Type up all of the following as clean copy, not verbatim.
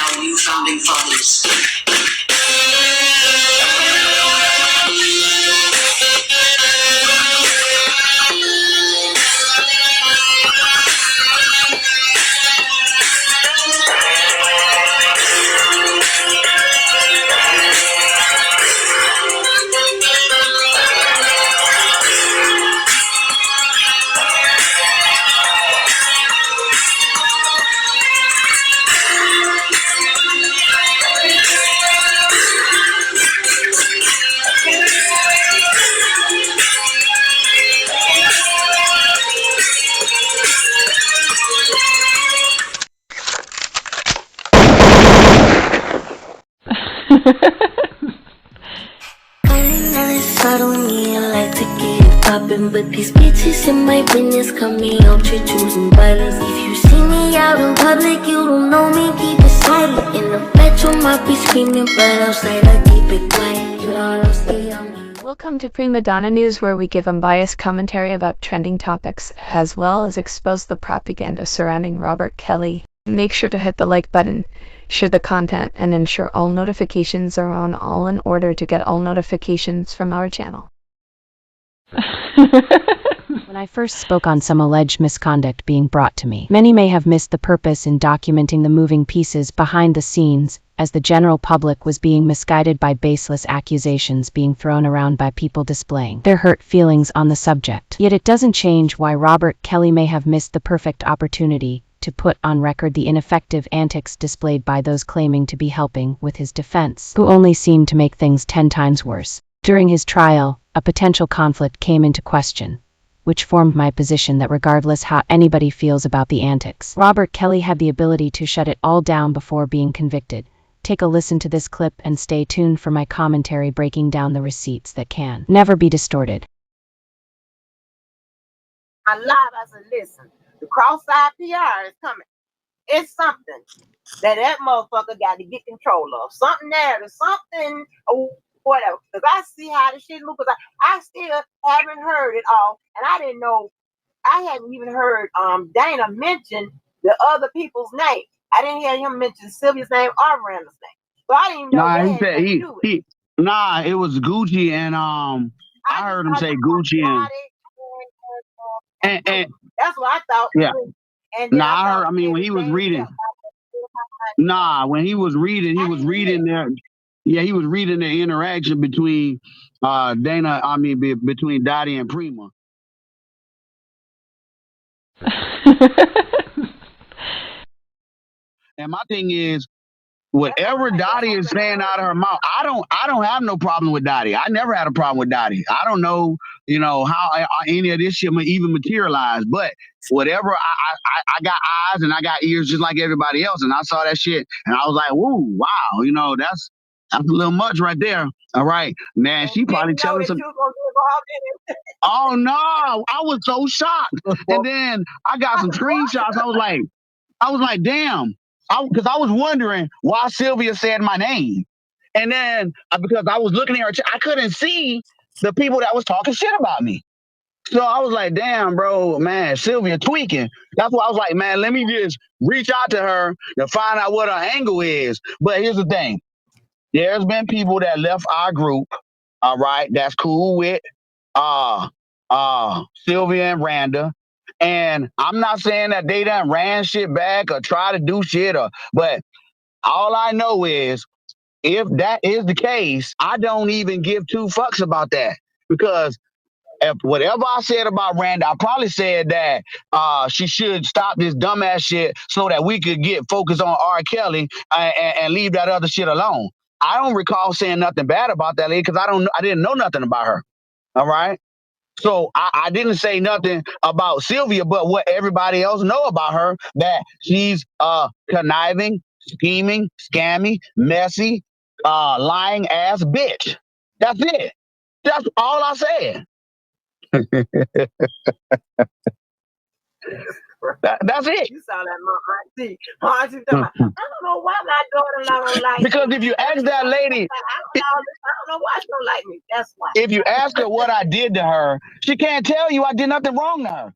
our new founding fathers. But these bitches in my business come me out to choosing violence. If you see me out in public, you don't know me, keep it silent. In the bedroom, I be screaming, but outside I keep it quiet. You know, stay on me. Welcome to Prima Donna News, where we give unbiased commentary about trending topics, as well as expose the propaganda surrounding Robert Kelly. Make sure to hit the like button, share the content, and ensure all notifications are on all in order to get all notifications from our channel. When I first spoke on some alleged misconduct being brought to me, many may have missed the purpose in documenting the moving pieces behind the scenes, as the general public was being misguided by baseless accusations being thrown around by people displaying their hurt feelings on the subject. Yet it doesn't change why Robert Kelly may have missed the perfect opportunity to put on record the ineffective antics displayed by those claiming to be helping with his defense, who only seemed to make things 10 times worse. During his trial, a potential conflict came into question, which formed my position that regardless how anybody feels about the antics, Robert Kelly had the ability to shut it all down before being convicted. Take a listen to this clip and stay tuned for my commentary breaking down the receipts that can never be distorted. I lied. I said, listen, the cross-side PR is coming. It's something that motherfucker got to get control of. Something there, there's something, or whatever. Because I see how the shit looks. I still haven't heard it all. And I didn't know, I hadn't even heard Dana mention the other people's name. I didn't hear him mention Sylvia's name or Miranda's name. So I didn't even know Nah, they he had said nothing to do with it. it was Gucci and I heard him say Gucci and that's what I thought. yeah. And then I heard. I mean, when he was reading, when he was reading there. Yeah, he was reading the interaction between Dana. I mean, between Dottie and Prima. And my thing is, whatever Dottie is saying out of her mouth, I don't have no problem with Dottie. I never had a problem with Dottie. I don't know, how any of this shit may even materialize. But whatever, I got eyes and I got ears just like everybody else, and I saw that shit and I was like, whoa, wow, that's a little much right there. All right, man, she probably telling some. Oh no, I was so shocked. And then I got some screenshots. I was like, damn. Because I was wondering why Sylvia said my name. And then because I was looking at her, I couldn't see the people that was talking shit about me. So I was like, damn, bro, man, Sylvia tweaking. That's why I was like, man, let me just reach out to her to find out what her angle is. But here's the thing. There's been people that left our group, all right, that's cool with Sylvia and Randa. And I'm not saying that they done ran shit back or try to do shit, but all I know is if that is the case, I don't even give two fucks about that. Because if whatever I said about Randa, I probably said that she should stop this dumbass shit so that we could get focused on R. Kelly and leave that other shit alone. I don't recall saying nothing bad about that lady because I didn't know nothing about her. All right. So I didn't say nothing about Sylvia, but what everybody else know about her, that she's conniving, scheming, scammy, messy, lying ass bitch. That's it. That's all I said. That's it. You saw that, my auntie. I don't know why my daughter don't like me. Because if you ask that lady, I don't know why she don't like me. That's why. If you ask her what I did to her, she can't tell you I did nothing wrong to her.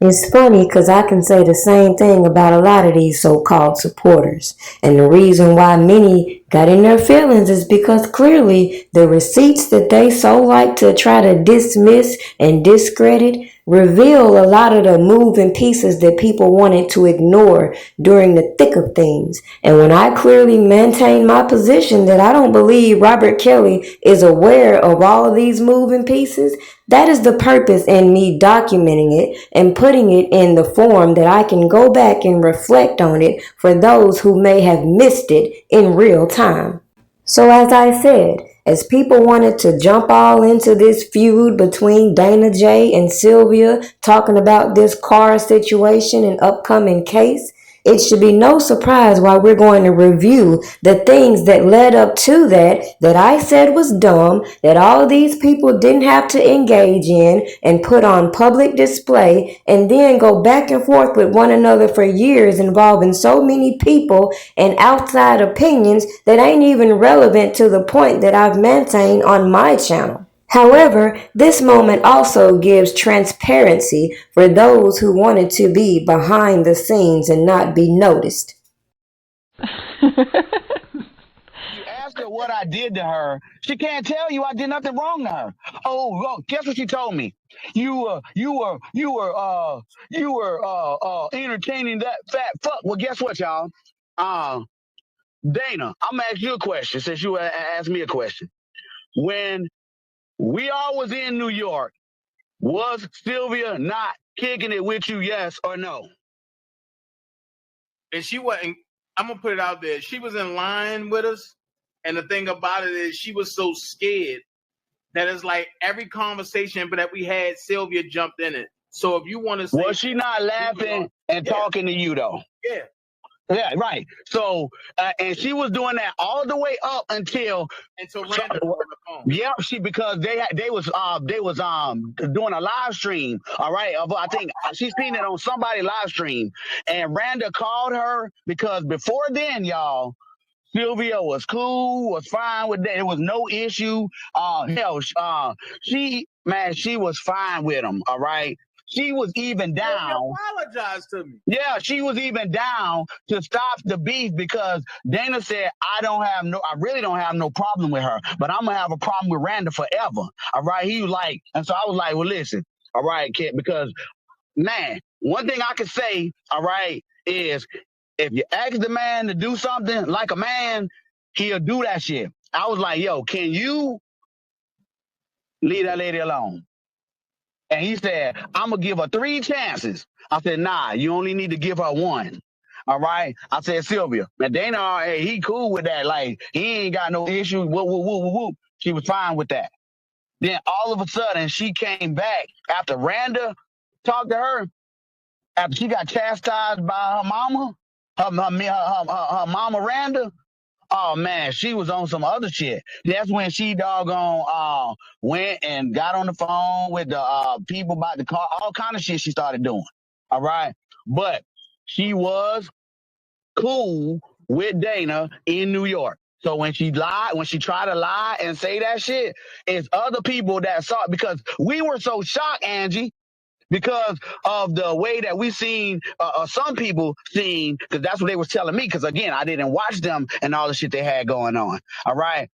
It's funny because I can say the same thing about a lot of these so-called supporters. And the reason why many got in their feelings is because clearly the receipts that they so like to try to dismiss and discredit reveal a lot of the moving pieces that people wanted to ignore during the thick of things. And when I clearly maintain my position that I don't believe Robert Kelly is aware of all of these moving pieces, that is the purpose in me documenting it and putting it in the form that I can go back and reflect on it for those who may have missed it in real time. So as I said, as people wanted to jump all into this feud between Dana J and Sylvia talking about this car situation and upcoming case, it should be no surprise why we're going to review the things that led up to that I said was dumb, that all these people didn't have to engage in and put on public display, and then go back and forth with one another for years involving so many people and outside opinions that ain't even relevant to the point that I've maintained on my channel. However, this moment also gives transparency for those who wanted to be behind the scenes and not be noticed. You ask her what I did to her, she can't tell you I did nothing wrong to her. Oh, well, guess what she told me? You were entertaining that fat fuck. Well, guess what, y'all? Dana, I'm gonna ask you a question since you asked me a question. When we all was in New York, was Sylvia not kicking it with you, yes or no? And she wasn't. I'm gonna put it out there. She was in line with us, and the thing about it is, she was so scared that it's like every conversation that we had, Sylvia jumped in it. So if you want to say, was she not laughing and talking to you though? Yeah. Yeah, right. So, and she was doing that all the way up until Randall on the phone. Yeah, because they was doing a live stream. All right, I think she's seen it on somebody's live stream, and Randa called her because before then, y'all, Sylvia was cool, was fine with that. It was no issue. She was fine with him. All right. She was even down. She apologized to me. Yeah, she was even down to stop the beef because Dana said, I really don't have no problem with her, but I'm gonna have a problem with Randa forever. All right. He was like, and so I was like, well, listen, all right, kid, because man, one thing I can say, all right, is if you ask the man to do something like a man, he'll do that shit. I was like, yo, can you leave that lady alone? And he said, I'm going to give her 3 chances. I said, nah, you only need to give her 1. All right? I said, Sylvia. Now, Dana, hey, he cool with that. Like, he ain't got no issue. Whoop. She was fine with that. Then all of a sudden, she came back after Randa talked to her, after she got chastised by her mama, her mama Randa. Oh man, she was on some other shit. That's when she doggone went and got on the phone with the people about the car, all kind of shit she started doing. All right. But she was cool with Dana in New York. So when she tried to lie and say that shit, it's other people that saw it because we were so shocked, Angie, because of the way that we seen some people seen, because that's what they was telling me, because again, I didn't watch them and all the shit they had going on. All right.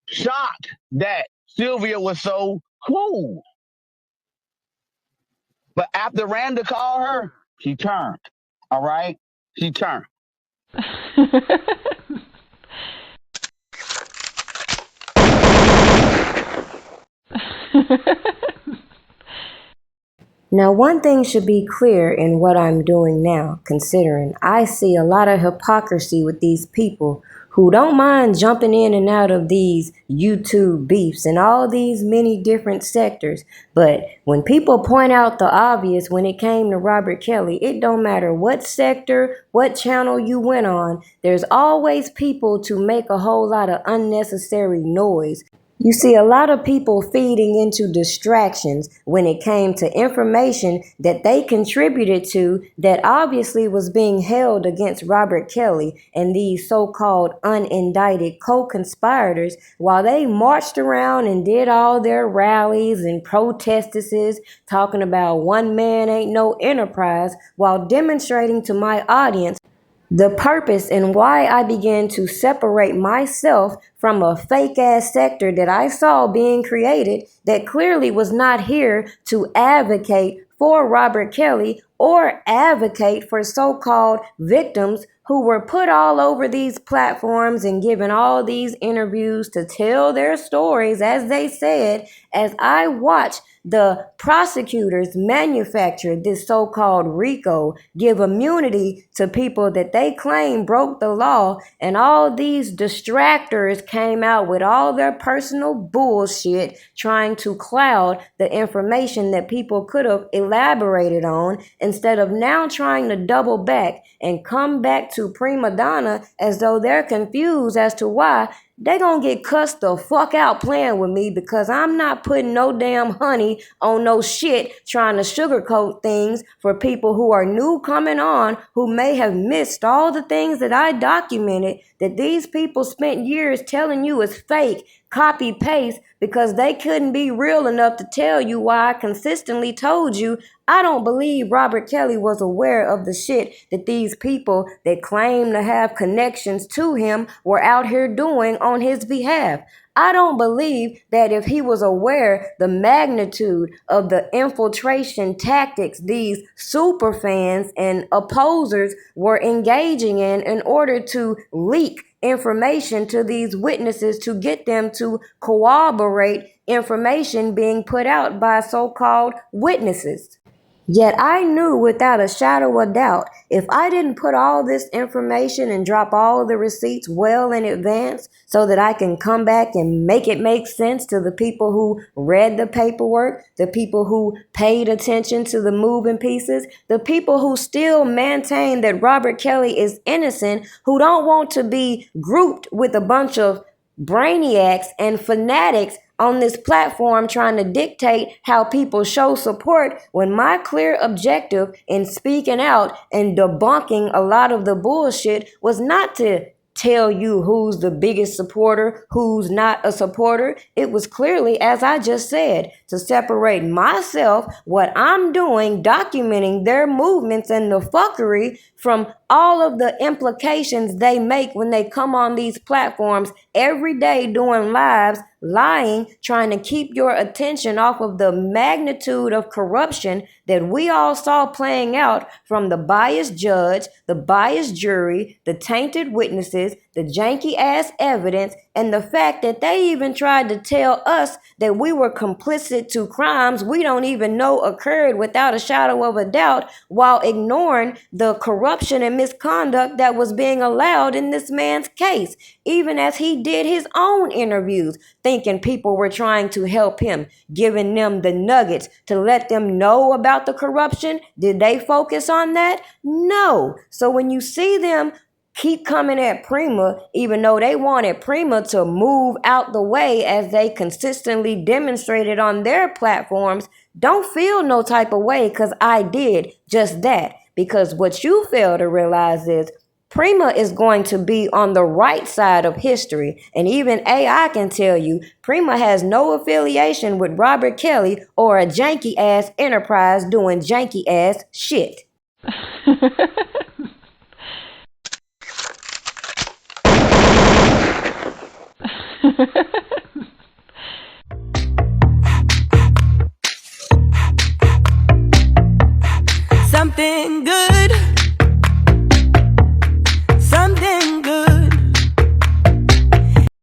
Shocked that Sylvia was so cool. But after Randa called her, she turned. All right. She turned. Now, one thing should be clear in what I'm doing now, considering I see a lot of hypocrisy with these people who don't mind jumping in and out of these YouTube beefs and all these many different sectors. But when people point out the obvious when it came to Robert Kelly, it don't matter what sector, what channel you went on, there's always people to make a whole lot of unnecessary noise. You see, a lot of people feeding into distractions when it came to information that they contributed to that obviously was being held against Robert Kelly and these so-called unindicted co-conspirators while they marched around and did all their rallies and protesteses talking about one man ain't no enterprise while demonstrating to my audience the purpose and why I began to separate myself from a fake ass sector that I saw being created that clearly was not here to advocate for Robert Kelly or advocate for so-called victims who were put all over these platforms and given all these interviews to tell their stories as they said, as I watched the prosecutors manufacture this so-called RICO, give immunity to people that they claim broke the law, and all these distractors came out with all their personal bullshit trying to cloud the information that people could have elaborated on instead of now trying to double back and come back to Prima Donna as though they're confused as to why they gonna get cussed the fuck out playing with me because I'm not putting no damn honey on no shit trying to sugarcoat things for people who are new coming on who may have missed all the things that I documented that these people spent years telling you is fake, copy paste because they couldn't be real enough to tell you why I consistently told you I don't believe Robert Kelly was aware of the shit that these people that claim to have connections to him were out here doing on his behalf. I don't believe that if he was aware the magnitude of the infiltration tactics these super fans and opposers were engaging in order to leak information to these witnesses to get them to corroborate information being put out by so-called witnesses. Yet I knew without a shadow of doubt, if I didn't put all this information and drop all the receipts well in advance so that I can come back and make it make sense to the people who read the paperwork, the people who paid attention to the moving pieces, the people who still maintain that Robert Kelly is innocent, who don't want to be grouped with a bunch of brainiacs and fanatics on this platform trying to dictate how people show support when my clear objective in speaking out and debunking a lot of the bullshit was not to tell you who's the biggest supporter, who's not a supporter. It was clearly, as I just said, to separate myself, what I'm doing, documenting their movements and the fuckery from all of the implications they make when they come on these platforms every day doing lives, lying, trying to keep your attention off of the magnitude of corruption that we all saw playing out from the biased judge, the biased jury, the tainted witnesses, the janky ass evidence, and the fact that they even tried to tell us that we were complicit to crimes we don't even know occurred without a shadow of a doubt, while ignoring the corruption and misconduct that was being allowed in this man's case, even as he did his own interviews, thinking people were trying to help him, giving them the nuggets to let them know about the corruption. Did they focus on that? No. So when you see them keep coming at Prima, even though they wanted Prima to move out the way as they consistently demonstrated on their platforms, don't feel no type of way because I did just that. Because what you fail to realize is Prima is going to be on the right side of history. And even AI can tell you, Prima has no affiliation with Robert Kelly or a janky ass enterprise doing janky ass shit.